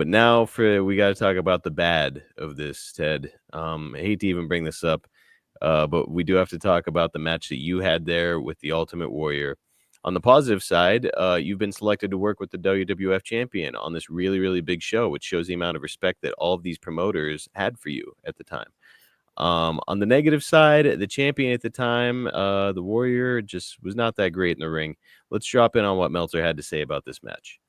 But now we got to talk about the bad of this, Ted. I hate to even bring this up, but we do have to talk about the match that you had there with the Ultimate Warrior. On the positive side, you've been selected to work with the WWF champion on this really, really big show, which shows the amount of respect that all of these promoters had for you at the time. On the negative side, the champion at the time, the Warrior, just was not that great in the ring. Let's drop in on what Meltzer had to say about this match.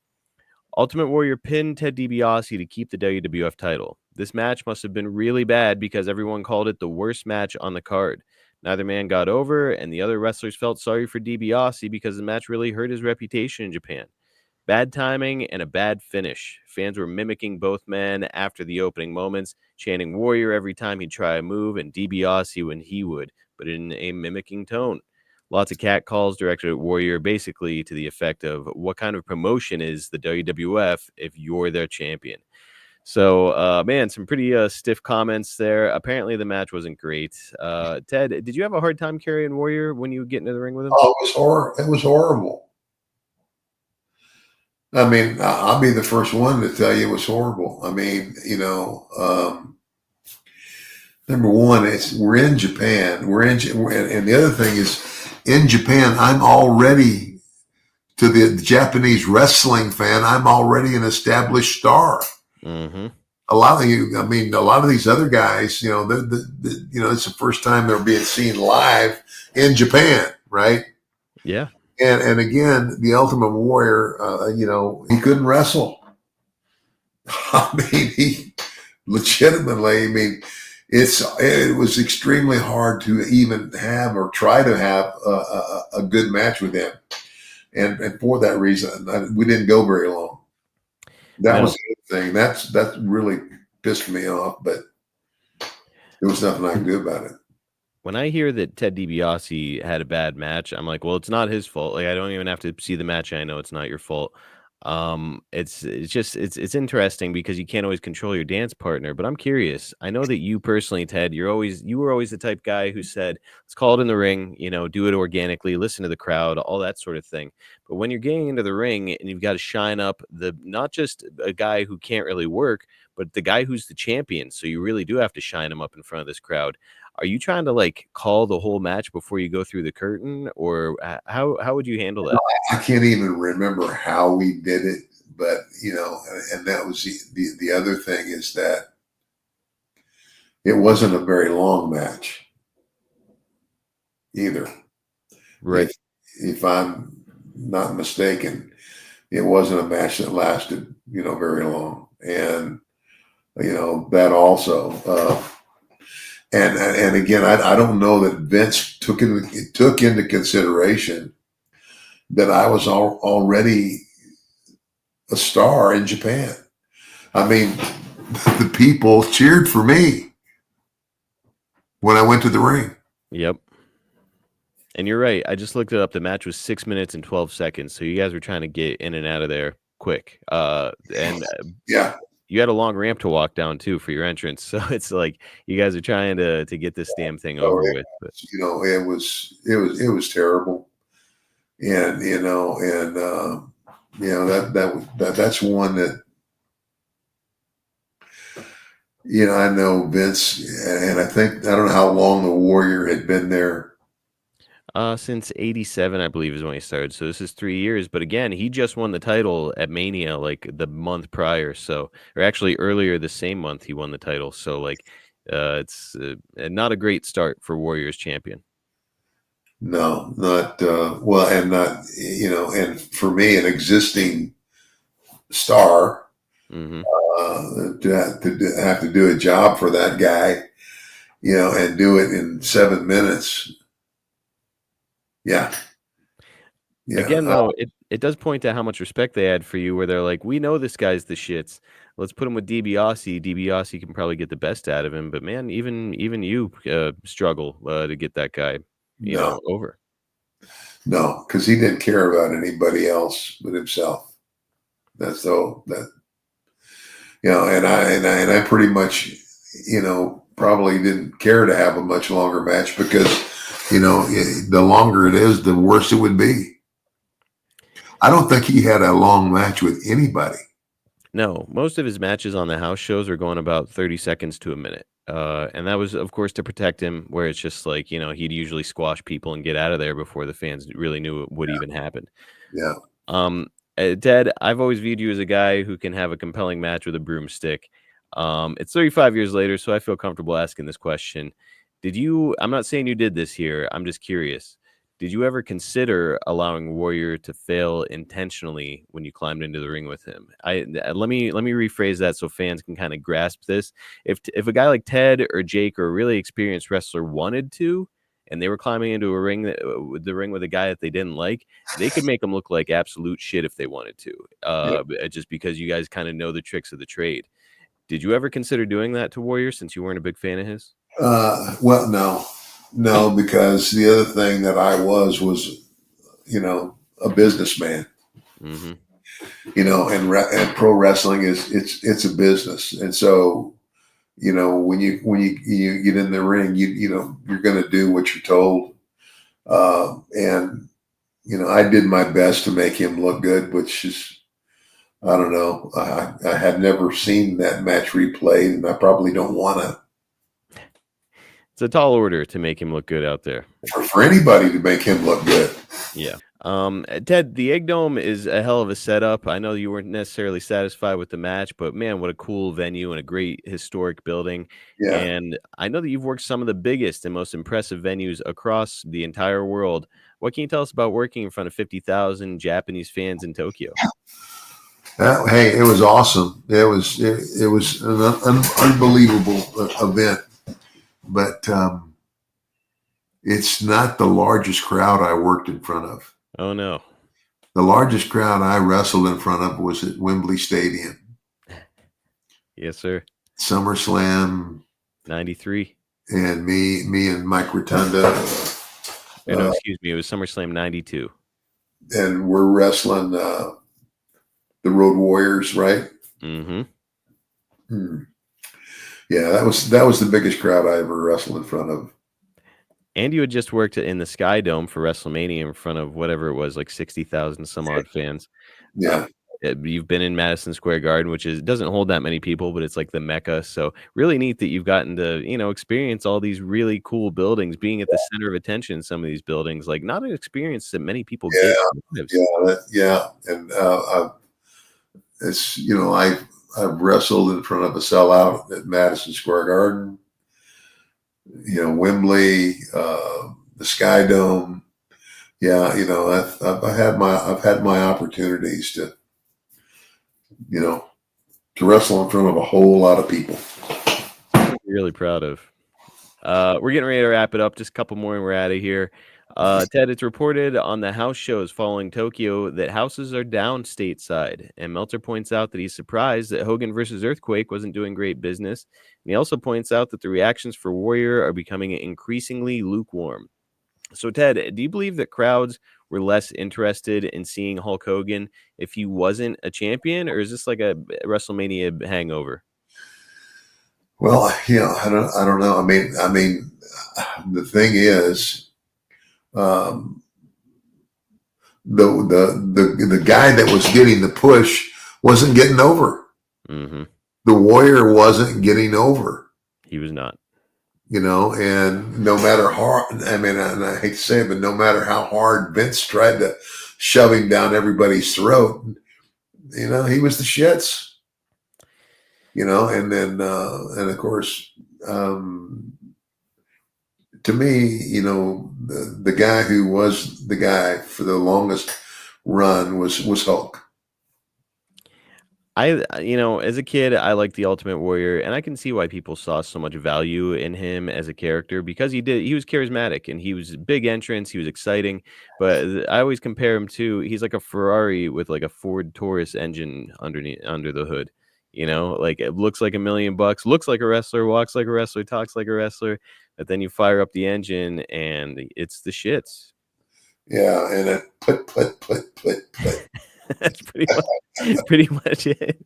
Ultimate Warrior pinned Ted DiBiase to keep the WWF title. This match must have been really bad because everyone called it the worst match on the card. Neither man got over, and the other wrestlers felt sorry for DiBiase because the match really hurt his reputation in Japan. Bad timing and a bad finish. Fans were mimicking both men after the opening moments, chanting Warrior every time he'd try a move and DiBiase when he would, but in a mimicking tone. Lots of catcalls directed at Warrior, basically to the effect of, what kind of promotion is the WWF if you're their champion? So, man, some pretty stiff comments there. Apparently, the match wasn't great. Ted, did you have a hard time carrying Warrior when you get into the ring with him? Oh, it was horrible. I mean, I'll be the first one to tell you it was horrible. I mean, number one, we're in Japan. And the other thing is, in Japan, I'm already, to the Japanese wrestling fan, I'm already an established star. Mm-hmm. A lot of these other guys, it's the first time they're being seen live in Japan, right? Yeah. And again, the Ultimate Warrior, he couldn't wrestle. I mean, he legitimately, it was extremely hard to even have or try to have a good match with him. And for that reason, we didn't go very long. That was the thing. That really pissed me off, but there was nothing I could do about it. When I hear that Ted DiBiase had a bad match, I'm like, well, it's not his fault. Like, I don't even have to see the match. I know it's not your fault. It's interesting because you can't always control your dance partner, but I'm curious. I know that you personally, Ted, you were always the type guy who said, let's call it in the ring, do it organically, listen to the crowd, all that sort of thing. But when you're getting into the ring and you've got to shine up not just a guy who can't really work, but the guy who's the champion. So you really do have to shine him up in front of this crowd. Are you trying to call the whole match before you go through the curtain, or how would you handle that? I can't even remember how we did it, but and that was the other thing is that it wasn't a very long match either. Right. If I'm not mistaken, it wasn't a match that lasted, very long. And, that also, and again, I don't know that Vince took into consideration that I was already a star in Japan. I mean, the people cheered for me when I went to the ring. Yep. And you're right. I just looked it up. The match was 6 minutes and 12 seconds. So you guys were trying to get in and out of there quick. Yeah. You had a long ramp to walk down too for your entrance. So it's like you guys are trying to get this damn thing over with. But it was terrible. And that's one that I know Vince, and I don't know how long the Warrior had been there. Since 87, I believe, is when he started. So this is 3 years. But again, he just won the title at Mania the month prior. So, or actually earlier the same month, he won the title. So it's not a great start for Warriors champion. No, not well, and not and for me, an existing star, mm-hmm. to have to do a job for that guy, and do it in 7 minutes. Yeah. Again, though, it does point to how much respect they had for you, where they're like, we know this guy's the shits. Let's put him with DiBiase. DiBiase can probably get the best out of him. But man, even you struggle to get that guy, over. No, because he didn't care about anybody else but himself. That's and I pretty much, probably didn't care to have a much longer match because, the longer it is, the worse it would be. I don't think he had a long match with anybody. No, most of his matches on the house shows are going about 30 seconds to a minute. And that was, of course, to protect him, where it's just like, he'd usually squash people and get out of there before the fans really knew what even happened. Yeah. Um, Ted, I've always viewed you as a guy who can have a compelling match with a broomstick. It's 35 years later, so I feel comfortable asking this question. I'm not saying you did this here, I'm just curious. Did you ever consider allowing Warrior to fail intentionally when you climbed into the ring with him? Let me rephrase that so fans can kind of grasp this. If a guy like Ted or Jake or a really experienced wrestler wanted to, and they were climbing into a ring the ring with a guy that they didn't like, they could make them look like absolute shit if they wanted to, Yeah. just because you guys kind of know the tricks of the trade. Did you ever consider doing that to Warrior since you weren't a big fan of his? Well, no, because the other thing that I was, a businessman, Hmm. and pro wrestling it's a business. And so, when you get in the ring, you're going to do what you're told. And, I did my best to make him look good, which is, I don't know. I had never seen that match replayed, and I probably don't want to It's a tall order to make him look good out there. for anybody to make him look good. Yeah. Ted, the Egg Dome is a hell of a setup. I know you weren't necessarily satisfied with the match, but man, what a cool venue and a great historic building. Yeah. And I know that you've worked some of the biggest and most impressive venues across the entire world. What can you tell us about working in front of 50,000 Japanese fans in Tokyo? Hey, it was awesome. It was an unbelievable event, but it's not the largest crowd I worked in front of. Oh no. The largest crowd I wrestled in front of was at Wembley Stadium, Yes, sir. SummerSlam, 93. and me and Mike Rotunda, No, uh, excuse me. It was SummerSlam 92. and we're wrestling the Road Warriors, right? Mm-hmm. Hmm. Yeah, that was the biggest crowd I ever wrestled in front of. And you had just worked in the Sky Dome for WrestleMania in front of whatever it was, like 60,000 some odd fans. Uh, Yeah, you've been in Madison Square Garden, which doesn't hold that many people, but it's like the Mecca. So really neat that you've gotten to, experience all these really cool buildings, being at the center of attention in some of these buildings, like not an experience that many people yeah, get in their lives. yeah, and it's I've wrestled in front of a sellout at Madison Square Garden, Wembley, the Sky Dome. Yeah, I've had my opportunities you know to wrestle in front of a whole lot of people. Really proud of. We're getting ready to wrap it up. Just a couple more and we're out of here. Ted, it's reported on the house shows following Tokyo that houses are down stateside. And Meltzer points out that he's surprised that Hogan versus Earthquake wasn't doing great business. And he also points out that the reactions for Warrior are becoming increasingly lukewarm. So, Ted, do you believe that crowds were less interested in seeing Hulk Hogan if he wasn't a champion, or is this like a WrestleMania hangover? Well, I don't know. I mean, the thing is, um, the guy that was getting the push wasn't getting over. Hmm. The Warrior wasn't getting over. He was not. And no matter how, I mean, and I hate to say it, but no matter how hard Vince tried to shove him down everybody's throat, he was the shits. And then, and of course, um, to me, the guy who was the guy for the longest run was Hulk. As a kid, I liked the Ultimate Warrior, and I can see why people saw so much value in him as a character because he was charismatic and he was a big entrance, he was exciting. But I always compare him to he's like a Ferrari with like a Ford Taurus engine under the hood. Like it looks like $1 million, looks like a wrestler, walks like a wrestler, talks like a wrestler, but then you fire up the engine and it's the shits. Yeah, and it put. That's pretty much it.